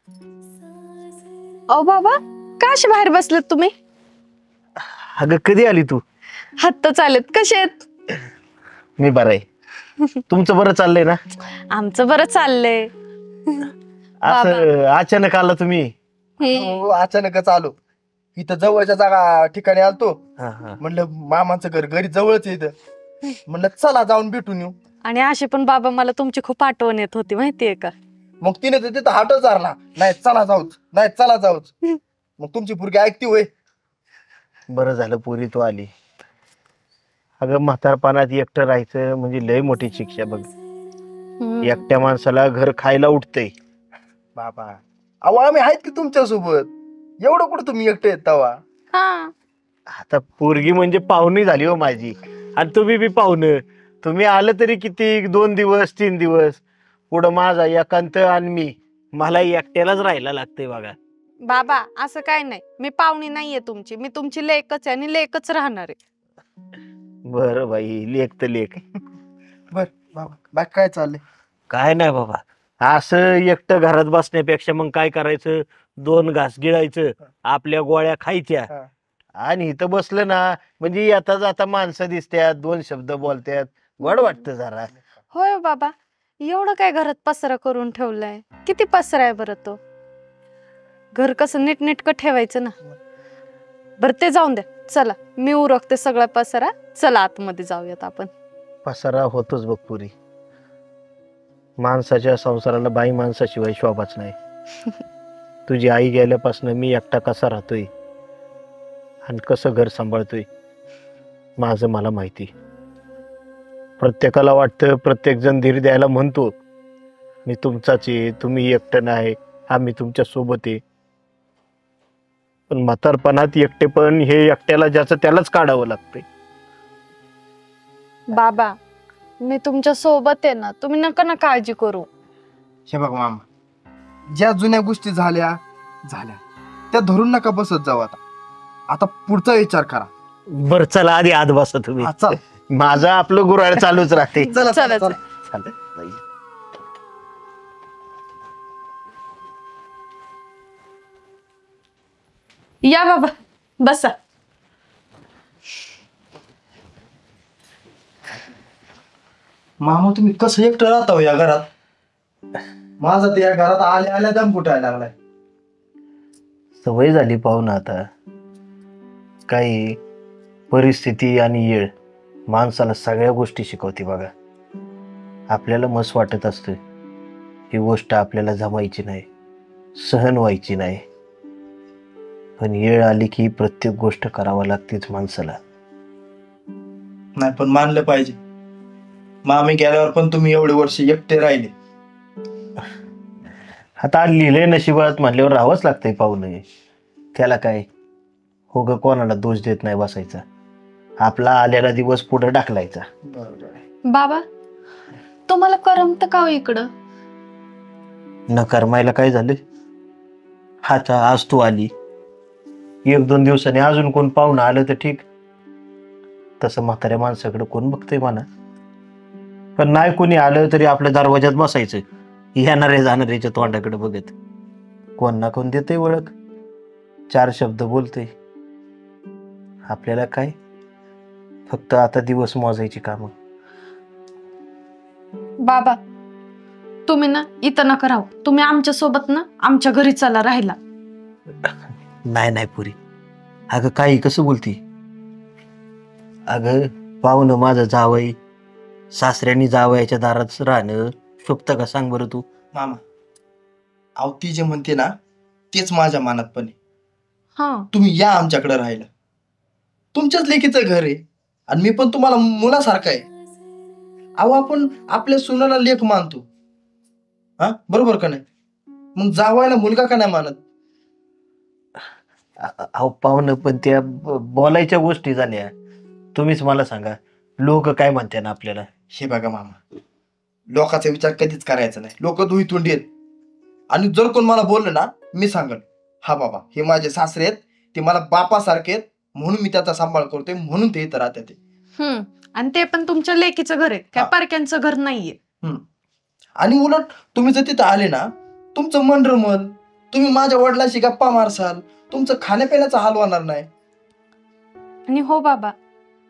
ओ बाबा, का अशी बाहेर बसलेत तुम्ही? अगं कधी आली तू? हात चालेत. कसे आहेत? मी बरं आहे. तुमचं बरं चाललंय ना? आमचं बरं चाललंय. असं अचानक आला तुम्ही? हो, अचानकच आलो. इथं जवळच्या जागा ठिकाणी आलतो. म्हणलं मामाचं घर घरी जवळच आहे इथं. म्हणलं चला जाऊन भेटून येऊ. आणि अशी पण बाबा मला तुमची खूप आठवण येत होती माहितीये का? मग तिने तर तिथं हाटच धरला, नाही चला जाऊच, नाही चला जाऊच. मग तुमची पोरगी ऐकती होय? बरं झालं पोरी तू आली. अगं म्हातारपणात एकटं राहायचं म्हणजे लय मोठी शिक्षा बघ. एकट्या माणसाला घर खायला उठतंय. बाबा अहो आम्ही आहेत की तुमच्या सोबत. एवढं कुठं तुम्ही एकटे येत तवा? आता पोरगी म्हणजे पाहुणी झाली हो माझी. आणि तुम्ही बी पाहुणं. तुम्ही आलं तरी किती 2 दिवस 3 दिवस. पुढं माझा एकांत आणि मला एकट्यालाच राहायला लागतंय बघा. बाबा असं काय नाही, मी पाहुणी नाहीये तुमची, मी तुमची लेकच आहे आणि लेकच राहणार आहे. बरं बाई, लेक तर लेक. बर बाबा बाकी काय चाललंय? काय नाही बाबा, असं एकटं घरात बसण्यापेक्षा मग काय करायचं, 2 घास गिळायचं, आपल्या गोळ्या खायच्या आणि इथं बसलं ना म्हणजे येता जाता माणसं दिसतात, 2 शब्द बोलतात, गोड वाटतं जरा. होय बाबा, एवढं काय घरात पसरा करून ठेवलाय? किती पसरा आहे बरं तो. घर कसं नीटनेटकं ठेवायचं ना. बरं ते जाऊन द्या, चला मी उरकते सगळा पसरा. चला आतमध्ये जाऊयात आपण. पसारा होतोच बघ पुरी. माणसाच्या संसाराला बाई माणसाशिवाय शोभाच नाही. तुझी आई गेल्यापासून मी एकटा कसा राहतोय आणि कसं घर सांभाळतोय माझं मला माहिती. प्रत्येकाला वाटतं, प्रत्येक जण धीर द्यायला म्हणतो मी तुमचाच आहे, तुम्ही एकटं नाही, आम्ही तुमच्या सोबत आहे. पण म्हातारपणात एकटेपण हे एकट्याला ज्याचं त्यालाच काढावं लागतंय. बाबा मी तुमच्या सोबत आहे ना, तुम्ही नका ना काळजी करू. हे बघ मामा, ज्या जुन्या गोष्टी झाल्या त्या धरून नका बसत जाऊ. आता पुढचा विचार करा. बर चला आधी आत बसा तुम्ही. चल माझं आपलं गुऱ्हाळ चालूच राहते. चला चला, चला चालेल. या बाबा बसा. मामा तुम्ही कसं एकटं राहता हो या घरात? माझा तर या घरात आल्या आल्या दम फुटायला लागलाय. सवय झाली पाहून आता. काही परिस्थिती आणि येळ माणसाला सगळ्या गोष्टी शिकवते बघा. आपल्याला मस्त वाटत असतं ही गोष्ट आपल्याला जमायची नाही, सहन व्हायची नाही, पण येळ आली की प्रत्येक गोष्ट करावं लागतेच माणसाला. नाही पण मानलं पाहिजे, मामी गेल्यावर पण तुम्ही एवढे वर्ष एकटे राहिले. आता लिहिले नशिबात म्हणल्यावर राहावंच लागतंय पाहुणे. त्याला काय हो ग, कोणाला दोष देत नाही बसायचा. आपला आलेला दिवस पुढे ढकलायचा. बाबा तुम्हाला करमत का हो इकडं? न करमायला काय झालं? आता आज तू आली, 1-2 दिवसांनी अजून कोण पाहुणं आलं तर ठीक. तसं म्हाताऱ्या माणसाकडे कोण बघतंय म्हणा. पण नाही कोणी आलं तरी आपल्या दरवाजात बसायचं, येणारे जाणाऱ्याच्या तोंडाकडे बघत. कोण ना कोण देतंय ओळख, 4 शब्द बोलतंय. आपल्याला काय, फक्त आता दिवस मोजायची कामं. बाबा तुम्ही ना इथं नका राहू, तुम्ही आमच्या सोबत ना आमच्या घरी चला राहायला. नाही पुरी, अगं काही कसं बोलती? अगं पाहुणं माझं जावई, सासऱ्यांनी जावयाच्या दारात राहणं शोभतं का सांग बरं तू? मामा अहो ती जे म्हणते ना तेच माझ्या मनात पण आहे. तुम्ही या आमच्याकडे राहायला. तुमच्याच लेकीचं घर आहे आणि मी पण तुम्हाला मुलासारखा आहे. अहो आपण आपल्या सुनाला लेक मानतो, हा बरोबर का नाही? मग जावायला मुलगा का नाही मानत? अहो पाहुणं पण त्या बोलायच्या गोष्टी झाल्या. तुम्हीच मला सांगा, लोक काय म्हणते ना आपल्याला? हे बघा मामा, लोकांचा विचार कधीच करायचा नाही. लोक धुईतोंडी आहेत आणि जर कोण मला बोललं ना, मी सांगल हा बाबा हे माझे सासरे आहेत, ते मला बापासारखे आहेत, म्हणून मी त्याचा सांभाळ करतोय, म्हणून ते इथं राहतात. आणि ते पण तुमच्या लेकीचं घर आहे, काय परक्यांचं घर नाहीये. आणि उलट तुम्ही जर तिथं आले ना, तुमचं मन रमल, तुम्ही माझ्या वडिलांशी गप्पा मारसाल, तुमचं खाण्यापिण्याचा हाल होणार नाही. आणि हो बाबा,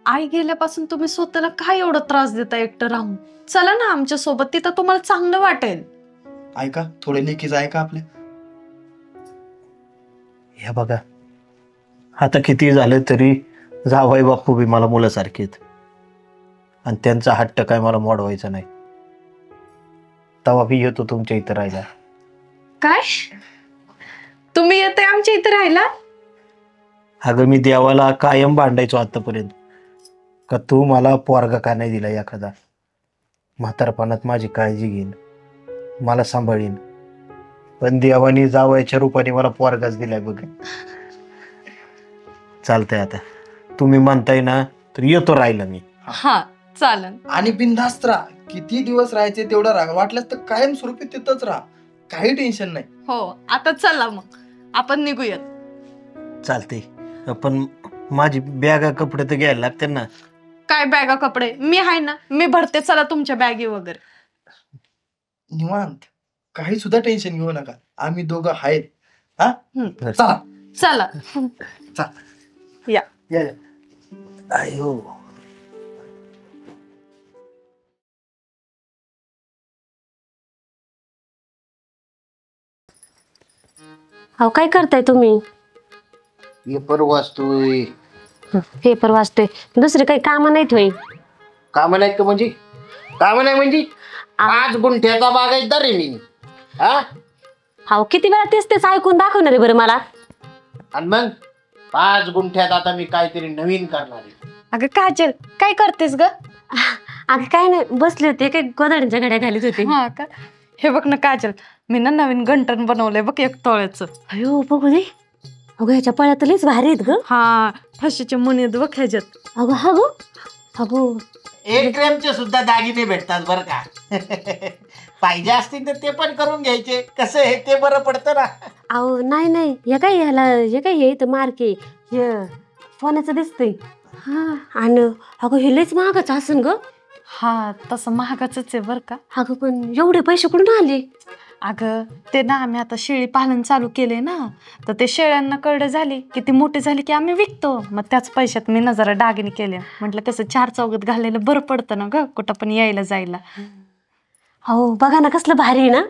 आई गेल्यापासून तुम्ही स्वतःला काय एवढा त्रास देता एकटं राहून? चला ना आमच्या सोबत, तिथं तुम्हाला चांगलं वाटेल. ऐका, थोडे लेखीचं ऐका आपल्या. हे बघा, आता किती झालं तरी जावई बापू बी मला मुलासारखे आहेत आणि त्यांचा हट्ट काय मला मोडवायचा नाही. तेव्हा बी येतो तुमच्या इथं राहायला. काय तुम्ही येते आमच्या इथे राहायला? अगं मी देवाला कायम भांडायचो आतापर्यंत का तू मला पोरगा का नाही दिला एखादा, म्हातारपणात माझी काळजी घेईन, मला सांभाळीन. पण देवाने जावयाच्या रूपाने मला पोरगाच दिलाय बघ. चालतंय, आता तुम्ही म्हणताय ना तर येतो राहिला मी. हा चालन. आणि बिनधास्त राहा, किती दिवस राहायचे तेवढं राहा, वाटल्यास तर कायम स्वरूपी तिथंच राहा, काही टेन्शन नाही. हो आता चला मग आपण निघूयात. चालते, पण माझी बॅगा कपडे तर घ्यायला लागते ना. काय बॅगा कपडे? मी आहे ना, मी भरते. चला तुमच्या बॅगी वगैरे. निवांत, काही सुद्धा टेन्शन घेऊ नका, आम्ही दोघं आहेत. हा चला चला चला. या. अयो, अहो काय करताय तुम्ही? पेपर वाचतोय. पेपर वाचतोय, दुसरे काही काम नाहीत होय? काम नाही का म्हणजे? काम नाही म्हणजे 5 गुंठ्याचा बागायतदार आहे मी. हा, अहो किती वेळा तेच तेच ऐकून दाखवणार आहे बरं मला? आणि मग 5 गुंठ्यात आता मी काहीतरी नवीन करणार आहे. अगं काजल, काय करतेस ग? अगं काय नाही, बसले होते, काही गोदाड्यांच्या घड्या घालीत होते. हा का? हे बघ ना काजल, मी ना नवीन गंठण बनवलंय बघ 1 तोळ्याचं. अयो बघू दे. अगं ह्याच्या पळ्यात लईच भारी आहेत ग. हा, ठशीचे मणी आहेत बघ ह्याच्यात. अगं हा गो, अगो 1 ग्रॅमचे सुद्धा दागिने भेटतात बरं का. पाहिजे असतील तर ते पण करून घ्यायचे. कसं आहे ते बरं पडतं ना. अहो नाही नाही, हे काय ह्याला, हे काय हे इथं मार्के हे सोन्याचं दिसतंय. हा, आणि अगं हे लईच महागाचं असन ग. हा तसं महागाच आहे बर का. अगं पण एवढे पैसे कुठून आले? अगं ते ना आम्ही आता शेळी पालन चालू केले ना, तर ते शेळ्यांना कळलं झाली की ती मोठी झाली की आम्ही विकतो. मग त्याच पैशात मी ना जरा दागिने केले. म्हटलं कसं 4 चौघात घालायला बरं पडतं ना ग, कुठं पण यायला जायला. हो बघा ना कसलं भारी आहे ना.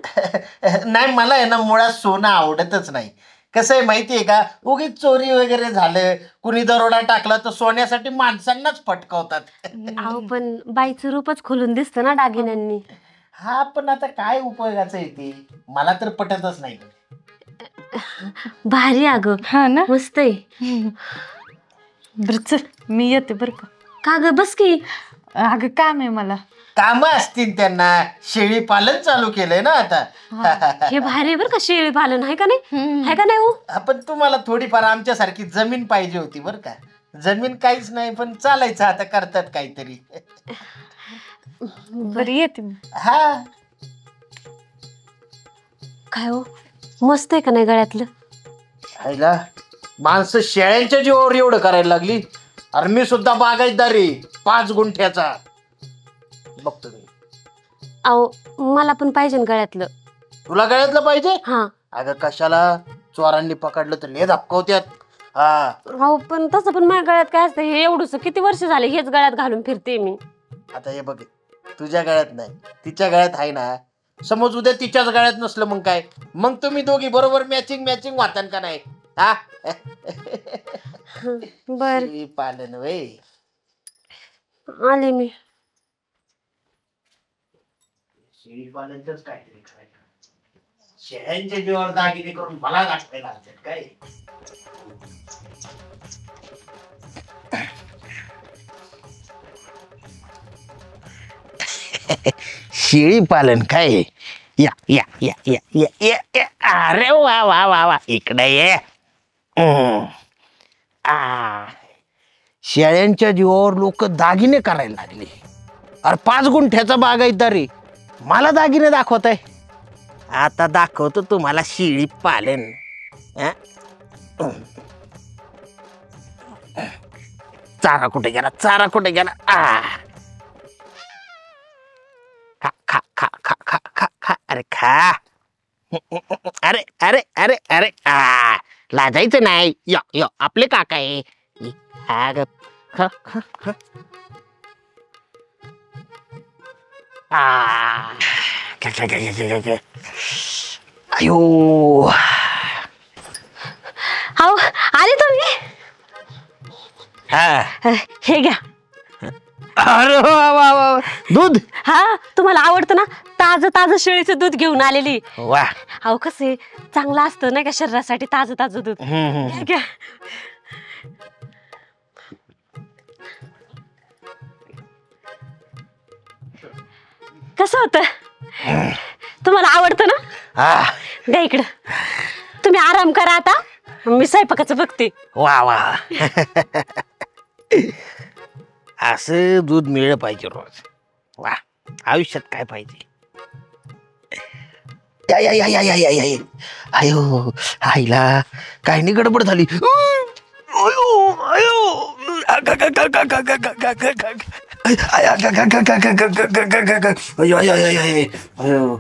नाही, मला आहे ना मुळात सोनं आवडतच नाही. कसं आहे माहितीये का, उगीच चोरी वगैरे झालं, कुणी दरोडा टाकला तर सोन्यासाठी माणसांनाच फटकावतात. अहो पण बाईचं रूपच खोलून दिसतं ना दागिन्यांनी. हा, पण आता काय उपयोगाचं आहे ते, मला तर पटतच नाही. भारी अगं. हा ना, मस्त आहे. बरं चल मी येते बरं का. का ग बस की. अगं काम आहे मला. कामं असतील त्यांना, शेळी पालन चालू केलंय ना आता. हे भारी आहे बरं का शेळी पालन, आहे का नाही? आहे का नाही हो? आपण तुम्हाला थोडीफार आमच्यासारखी जमीन पाहिजे होती बरं का. जमीन काहीच नाही, पण चालायचं आता, करतात काहीतरी. बरं येते मी. हा, काय हो मस्त आहे का नाही गळ्यातलं? आईला माणसं शेळ्यांच्या जीवावर एवढं करायला लागली. अरे मी सुद्धा बागायतदारी 5 गुंठ्याचा बघतो मी. अहो मला पण पाहिजे ना गळ्यातलं. तुला गळ्यातलं पाहिजे? हा. अगं कशाला, चोरांनी पकडलं तर लय धपकवत्यात. हा, अहो पण तसं पण माझ्या गळ्यात काय असतं, हे एवढंच किती वर्ष झाले हेच गळ्यात घालून फिरते मी. आता हे बघ, तुझ्या गळ्यात नाही, तिच्या गळ्यात आहे ना. समज उद्या तिच्याच गळ्यात नसलं मग काय? मग तुम्ही दोघी बरोबर मॅचिंग वाहतान का नाही? हा बर शेळी पालन वे. आले मी. शेळी पालनच काहीतरी करायचं. शेळ्यांच्या जीवावर दागिने करून मला दाखवायला लागतात काय? शेळी पालन काय? या या या या या या या. अरे वा वा वा वा, इकडे ये. शेळ्यांच्या जीवावर लोक दागिने करायला लागले. अरे 5 गुंठ्याचा बागायतदारी, मला दागिने दाखवत आहे. आता दाखवतो तुम्हाला शेळी पालन. चारा कुठे गेला, चारा कुठे गेला? खा खा खा खा खा खा खा, अरे खा. अरे अरे अरे अरे लाजायचं नाही. या या आपले काका आहे. हा ग. ख, ख, ख. ख, ख, ख, ख, ख, ख. अयो अहो आले तुम्ही. हा. हे घ्या. अरे वा वा वा. दूध. हा तुम्हाला आवडतं ना, ताजं ताजं शेळीचं दूध घेऊन आलेली. वा. अहो कसं चांगलं असतं नाही का शरीरासाठी ताजं ताजं दूध. घ्या, घ्या. कसं होतं, तुम्हाला आवडतं ना? हा. द्या इकडं. तुम्ही आराम करा आता, मी स्वयंपाकाचं बघते. वा वा. असं दूध मिळलं पाहिजे रोज. वा. आयुष्यात काय पाहिजे. या या या या या या या. अयो आईला काय नाही गडबड झाली. अयो अयो अयो.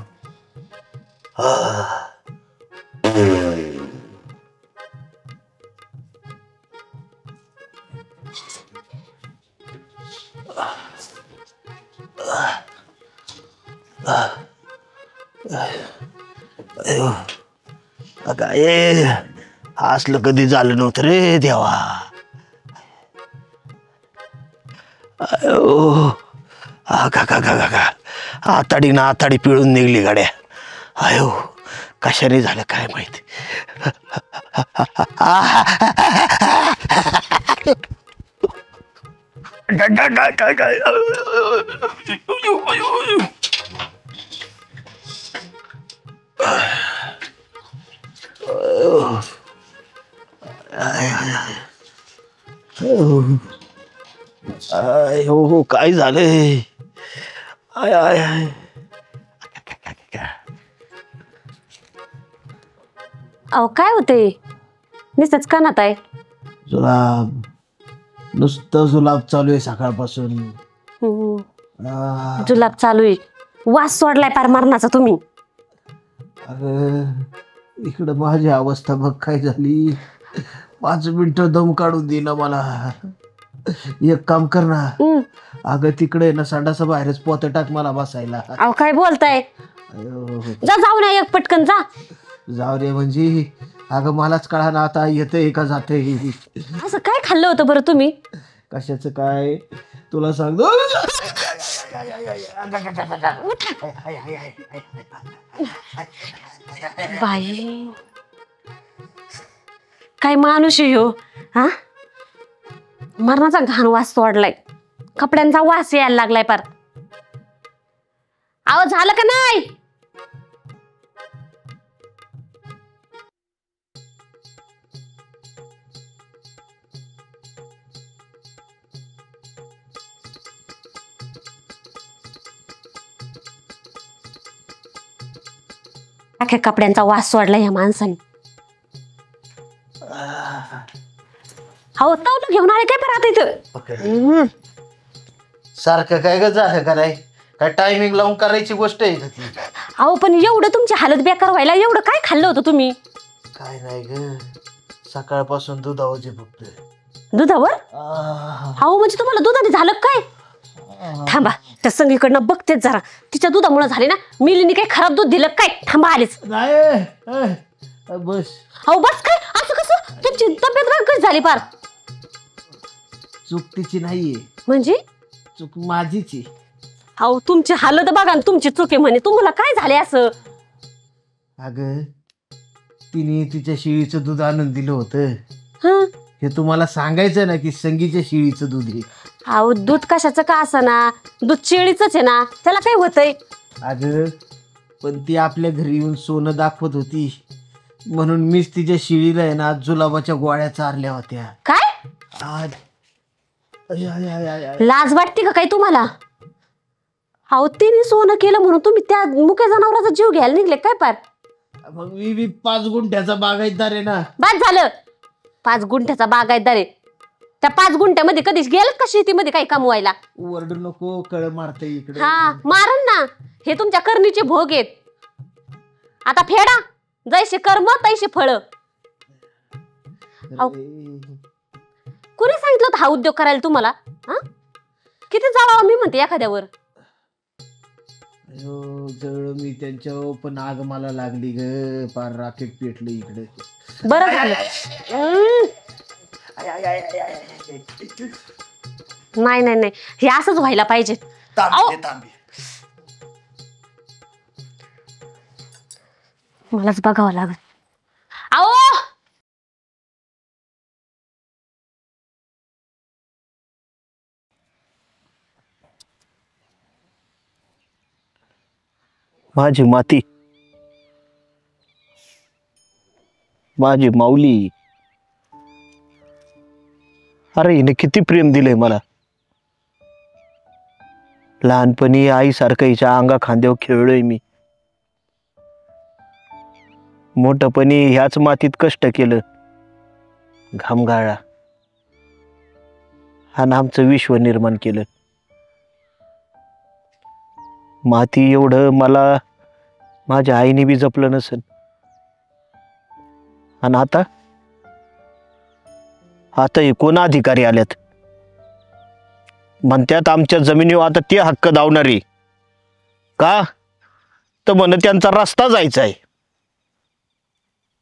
काय असलं कधी झालं नव्हतं रे देवा. अयो का का का का आताडी ना आताडी पिळून निघली गाड्या. अयो कशाने झालं काय माहिती. हो काय झालंय. I I I. अहो काय होते, नुसतंच कानात आहे. जुलाब, नुसतं जुलाब चालू आहे सकाळपासून. जुलाब चालू आहे. वास सोडलाय पार मरणाचा तुम्ही. अगं इकडं माझी अवस्था बघ काय झाली. 5 मिनिटं दम काढून दे ना मला. एक काम कर ना, अगं तिकडे ना संडासा बाहेरच पोते टाक मला बसायला. अहो काय बोलताय, जा जाऊ ना एक पटकन जा. जाऊ दे म्हणजे अगं मलाच कळा ना आता येतंय का जातंय. असं काय खाल्लं होतं बरं तुम्ही? कशाचं काय तुला सांगतो. बाई काय माणूस आहे ह्यो. हा मरणाचा घाण वास सोडलाय, कपड्यांचा वास यायला लागलाय पार. अहो झालं का नाही? अख्या कपड्यांचा वास सोडला या माणसाने. हो तवलं घेऊन आले काय परत इथं. सारखं काय ग झालं का नाही, काय टायमिंग लावून करायची गोष्ट आहे का ती. अहो पण एवढं तुमची हालत बेकार व्हायला एवढं काय खाल्लं होतं तुम्ही? काय नाही ग, सकाळपासून दुधावरची फक्त. दुधावर? अहो म्हणजे तुम्हाला दुधाने झालं काय? थांबा त्या संगीकडनं बघतेच जरा, तिच्या दुधामुळे झाले ना. मिलीने काही खराब दूध दिलं काय? थांबा आलेच. नाही बस. अहो बस काय, असं कसं? तुमची तब्येत कशी झाली पार? चूक तिची नाहीये, म्हणजे चूक माझीची. अहो तुमची हालत बघा, तुमची चुकी म्हणे. तुम्हाला काय झाले असं? अगं तिने तिच्या शेळीचं दूध आणून दिलं होतं. हं हे तुम्हाला सांगायचं ना की संगीच्या शेळीचं दूध आहे. अहो दूध कशाचं का असाना, दूध शेळीचंच आहे ना, त्याला काय होतंय? अगं पण ती आपल्या घरी येऊन सोनं दाखवत होती, म्हणून मीच तिच्या शेळीला आहे ना जुलाबाच्या गोळ्या चारल्या होत्या. काय I, I, I, I, I, I. लाज वाटते का काही तुम्हाला? अहो तिने सोनं केलं म्हणून तुम्ही त्या मुक्या जनावराचा जीव घ्यायला निघले काय पार? मग मी 5 गुंठ्याचा बागायतदार आहे ना. बाद झालं. 5 गुंठ्याचा बागायतदार आहे. त्या 5 गुंठ्यामध्ये कधीच गेलं का शेतीमध्ये काही कमवायला? ओरडू नको, कळ मारते इकडे. हा मारन ना, हे तुमच्या करणीचे भोग आहेत. आता फेडा, जैसे कर्म तैसे फळ. कुणी सांगितलं होतं हा उद्योग करायला तुम्हाला? हा, किती जावा मी म्हणते एखाद्यावर. जळ मी त्यांच्या पण आग मला लागली ग, पार राकेट पेटलं इकडे. बरं झालं. नाही नाही नाही, हे असंच व्हायला पाहिजे. तांबे मलाच बघावं लागल. आओ माझी माती, माझी माऊली. अरे हिने किती प्रेम दिलंय मला. लहानपणी आईसारखं हिच्या अंगा खांद्यावर खेळलोय मी. मोठपणी ह्याच मातीत कष्ट केलं, घाम गाळला आणि आमचं विश्व निर्माण केलं. माती एवढं मला माझ्या आईने बी जपलं नसेल. आणि आता हे कोण अधिकारी आल्यात, म्हणतात आमच्या जमिनीवर आता ते हक्क दावणारे का? तर म्हण त्यांचा रस्ता जायचा आहे,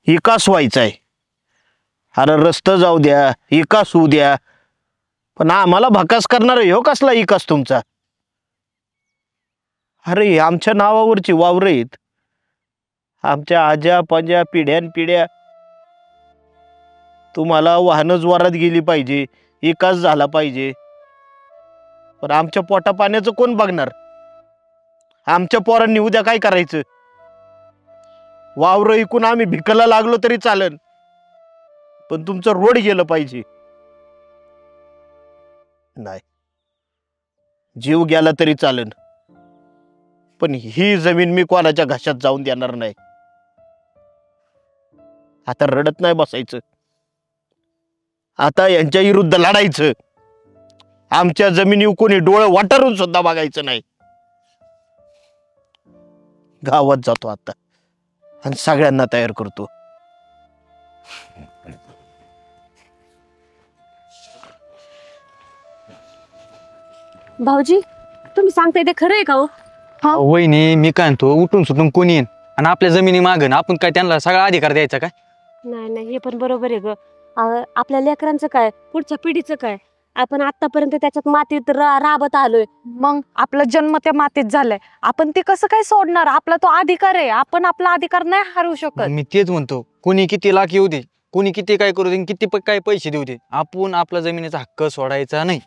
विकास व्हायचा आहे. अरे रस्ता जाऊ द्या, विकास होऊ द्या, पण आम्हाला भकास करणार हो कसला विकास तुमचा? अरे आमच्या नावावरची वावर आहेत, आमच्या आज्या पंजा पिढ्यान पिढ्या. तुम्हाला वाहनं जोरात गेली पाहिजे, विकास झाला पाहिजे, पण आमच्या पोटा पाण्याचं कोण बघणार? आमच्या पोरांनी उद्या काय करायचं? वावर ऐकून आम्ही भिकायला लागलो तरी चालन, पण तुमचं रोड गेलं पाहिजे. नाही, जीव गेला तरी चालन, पण ही जमीन मी कोणाच्या घशात जाऊन देणार नाही. आता रडत नाही बसायचं, आता यांच्या विरुद्ध लढायचं. आमच्या जमिनीवर कोणी डोळे वाटारून सुद्धा बघायचं नाही. गावात जातो आता आणि सगळ्यांना तयार करतो. भाऊजी, तुम्ही सांगताय ते खरं आहे का हो? वहिनी मी काय म्हणतो, उठून सुटून कोणी येईन आणि आपल्या जमिनी मागन आपण काय त्यांना सगळा अधिकार द्यायचा काय? नाही नाही, हे पण बरोबर आहे ग. आपल्या लेकरांचं काय, पुढच्या पिढीचं काय? आपण आतापर्यंत त्याच्यात मातीत राबत आलोय. मग आपला जन्म त्या मातीत झालाय, आपण ते कसं काय सोडणार? आपला तो अधिकार आहे, आपण आपला अधिकार नाही हरू शकत. मी तेच म्हणतो, कोणी किती लाख येऊ दे, कोणी किती काय करू दे, किती काय पैसे देऊ दे, आपण आपला जमिनीचा हक्क सोडायचा नाही.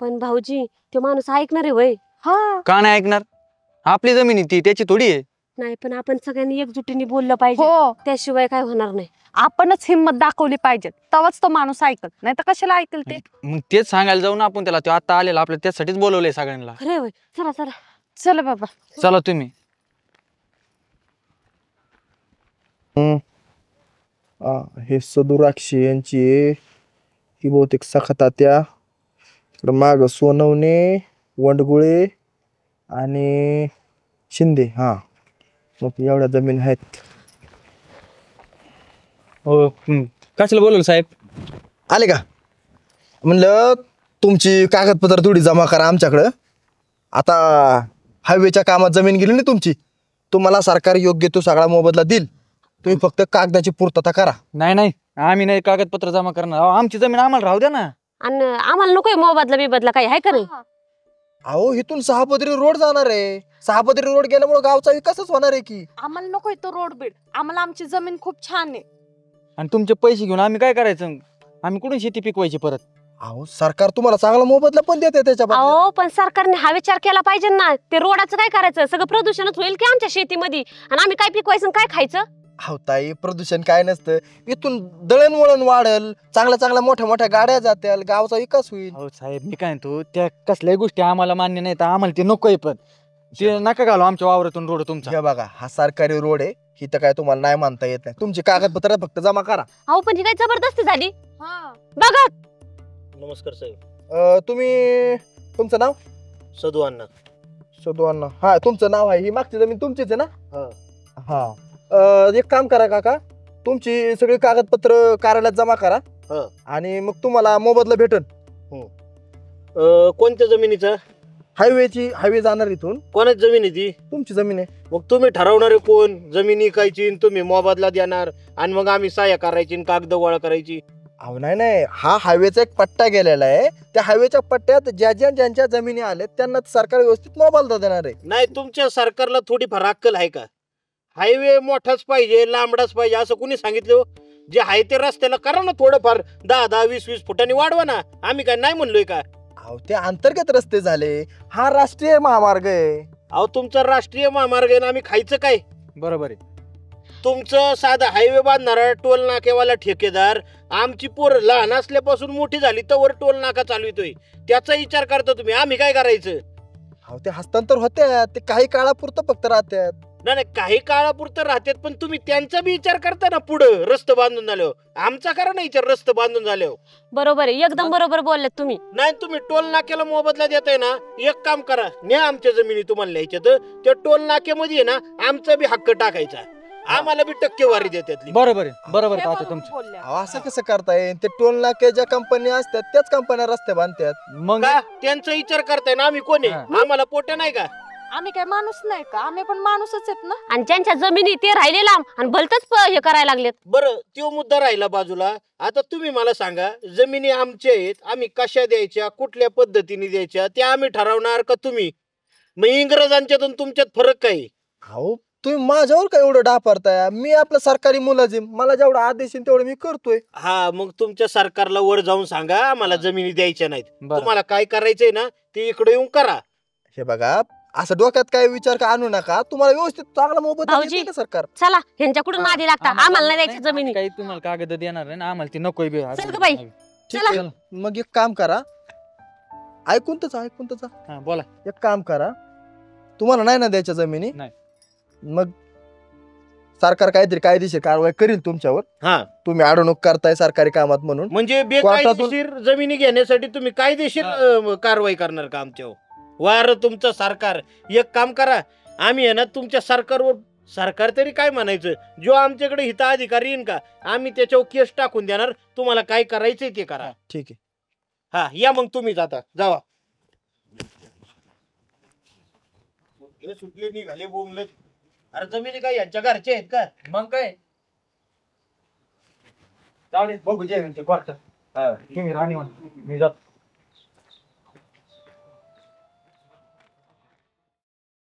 पण भाऊजी, तो माणूस ऐकणार आहे वय? हा, का नाही ऐकणार? आपली जमीन ती त्याची थोडी आहे. नाही, पण आपण सगळ्यांनी एकजुटीने बोललं पाहिजे, हो, त्याशिवाय काय होणार नाही. आपणच हिंमत दाखवली पाहिजे, तेव्हाच तो माणूस ऐकल, नाही तर कशाला ऐकल ते? मग तेच सांगायला जाऊ ना आपण त्याला, तो आता आलेला आपल्या त्यासाठीच बोलवलंय सगळ्यांना. खरे वय, चला चला चल बाबा. चला तुम्ही. हे सदुराक्षी यांची ही बहुतेक सखतात्या. माग सोनवणे, वंडगुळे आणि शिंदे. हा, मग एवढ्या जमीन आहेत. हो, कशाला बोलवलं साहेब? आले का? म्हणलं तुमची कागदपत्र थोडी जमा करा आमच्याकडं. आता हायवेच्या कामात जमीन गेली ना तुमची, तुम्हाला सरकार योग्य तो सगळा मोबदला देईल. तुम्ही फक्त कागदाची पूर्तता करा. नाही नाही, आम्ही नाही कागदपत्र जमा करणार. आमची जमीन आम्हाला राहू द्या ना. आणि आम्हाला नकोय मोबदला बिबदला काही, आहे का नाही? अहो, इथून 6 पदरी रोड जाणार आहे. 6 पदरी रोड गेल्यामुळे गावचा विकासच होणार आहे की. आम्हाला नकोय तो रोड बीड, आम्हाला आमची जमीन खूप छान आहे. आणि तुमचे पैसे घेऊन आम्ही काय करायचं? आम्ही कुठून शेती पिकवायची परत? अहो, सरकार तुम्हाला चांगला मोबदला पण देते त्याच्या बदल्यात. अहो, पण सरकारने हा विचार केला पाहिजे ना. ते रोडाचं काय करायचं? सगळं प्रदूषणच होईल की आमच्या शेतीमध्ये, आणि आम्ही काय पिकवायचं आणि काय खायचं? अहो ताई, प्रदूषण काय नसतं. इथून दळणवळण वाढल, चांगल्या चांगल्या मोठ्या मोठ्या गाड्या जातील, गावचा विकास होईल. हो साहेब, मी काय म्हणतो, त्या कसल्याही गोष्टी आम्हाला मान्य नाही, तर आम्हाला ते नकोय. पण ते नका घालू आमच्या वावरातून रोड तुमचा. हे बघा, हा सरकारी रोड आहे, इथं काय तुम्हाला नाही मानता येत नाही. तुमची कागदपत्र फक्त जमा करा. अहो, पण ही काय जबरदस्ती झाली बघा. नमस्कार साहेब. तुम्ही, तुमचं नाव? सदू अण्णा. सदू अण्णा. हा, तुमचं नाव आहे. ही मागची जमीन तुमचीच आहे ना? हा. एक काम करा काका, तुमची सगळी कागदपत्र कार्यालयात जमा करा हं. आणि मग तुम्हाला मोबदला भेटन. कोणत्या जमिनीचं? हायवे जाणार इथून. कोणाची जमीन आहे ती? तुमची जमीन आहे. मग तुम्ही ठरवणारे कोण? जमीन विकायची आणि तुम्ही मोबदला देणार आणि मग आम्ही सह्या करायची आणि कागद गोळा करायची? अहो नाही, हा हायवेचा एक पट्टा गेलेला आहे. त्या हायवेच्या पट्ट्यात ज्यांच्या जमिनी आल्या त्यांना सरकार व्यवस्थित मोबदला देणार आहे. नाही, तुमच्या सरकारला थोडीफार अक्कल आहे का? हायवे मोठाच पाहिजे, लांबडाच पाहिजे असं कुणी सांगितलं? जे आहे ते रस्त्याला करा ना थोडंफार, 10-20 फुटांनी वाढवा ना. आम्ही काय नाही म्हणलोय का? अहो ते अंतर्गत रस्ते झाले, हा राष्ट्रीय महामार्ग आहे. अहो तुमचा राष्ट्रीय महामार्ग आहे ना, आम्ही खायचं काय? बरोबर आहे. तुमचं साधा हायवे बांधणारा टोल नाक्यावाला ठेकेदार आमची पोर लहान असल्यापासून मोठी झाली तर टोल नाका चालवितोय, त्याचा विचार करता तुम्ही. आम्ही काय करायचं? अहो ते हस्तांतर होत्या, ते काही काळापुरतं फक्त राहतात. नाही, काही काळापुरतं राहतात, पण तुम्ही त्यांचा बी विचार करता ना. पुढं रस्ते बांधून झाल्यावर आमचा करा ना विचार. रस्ते बांधून झाल्यावर बरोबर आहे, एकदम बरोबर बोललेत तुम्ही. नाही, तुम्ही टोल नाक्याला मोबदला देताय ना, एक काम करा, न्या आमच्या जमिनी तुम्हाला न्यायच्या, त्या टोल नाक्यामध्ये आहे ना आमचा बी हक्क टाकायचा, आम्हाला बी टक्केवारी देतात. बरोबर आहे, बरोबर आहे तात्या तुमचं. अहो असं कसं करताय? ते टोल नाके ज्या कंपन्या असतात त्याच कंपन्या रस्ते बांधतात. मग का त्यांचा विचार करताय ना? आम्ही कोण आहे? आम्हाला पोटे नाही का? आम्ही काय माणूस नाही का? आम्ही पण माणूसच आहेत ना. आणि ज्यांच्या जमिनी ते राहिले लांब आणि भलतच हे करायला लागलेत. बरं, तो मुद्दा राहिला बाजूला. आता तुम्ही मला सांगा, जमिनी आमच्या आहेत, आम्ही कशा द्यायच्या, कुठल्या पद्धतीने द्यायच्या, त्या आम्ही ठरवणार का तुम्ही? मग इंग्रजांच्यातून तुमच्यात फरक काय? अहो तुम्ही माझ्यावर काय एवढं डापरताय? मी आपलं सरकारी मुलाजिम, मला जेवढा आदेश येईल तेवढं मी करतोय. हा, मग तुमच्या सरकारला वर जाऊन सांगा आम्हाला जमिनी द्यायच्या नाहीत. बरं. तुम्हाला काय करायचंय ना ते इकडे येऊन करा. हे बघा, असं डोक्यात काय विचार का आणू नका. तुम्हाला व्यवस्थित चांगला मोबदला भाऊजी. देते ना सरकार. चला ह्यांच्याकडून मादी लागता, आम्हाला नाही द्यायची जमिनी. काही तुम्हाला कागद देणार नाही ना, आम्हाला ती नकोय बी. चल गं बाई. ठीक चला. आहे, मग एक काम करा, ऐकून तर जा. हा, बोला. एक काम करा, तुम्हाला नाही ना द्यायच्या जमिनी, नाही. मग सरकार काहीतरी कायदेशीर कारवाई करील तुमच्यावर. हा, तुम्ही अडवणूक करताय सरकारी कामात म्हणून. म्हणजे बेकायदेशीर जमिनी घेण्यासाठी तुम्ही कायदेशीर कारवाई करणार का आमच्यावर? वार तुमचं सरकार. एक काम करा, आम्ही आहे ना तुमच्या सरकार तरी काय म्हणायचं, जो आमच्याकडे हिताधिकारी येईन का आम्ही त्याच्यावर केस टाकून देणार. तुम्हाला काय करायचंय ते करा. ठीक आहे. हा, या मग तुम्ही जाता जावा. सुटले निघाले बोंबले. अरे जमिनी काय यांच्या घरचे आहेत का? मग काय बघू जे तुम्ही राणी मी जातो.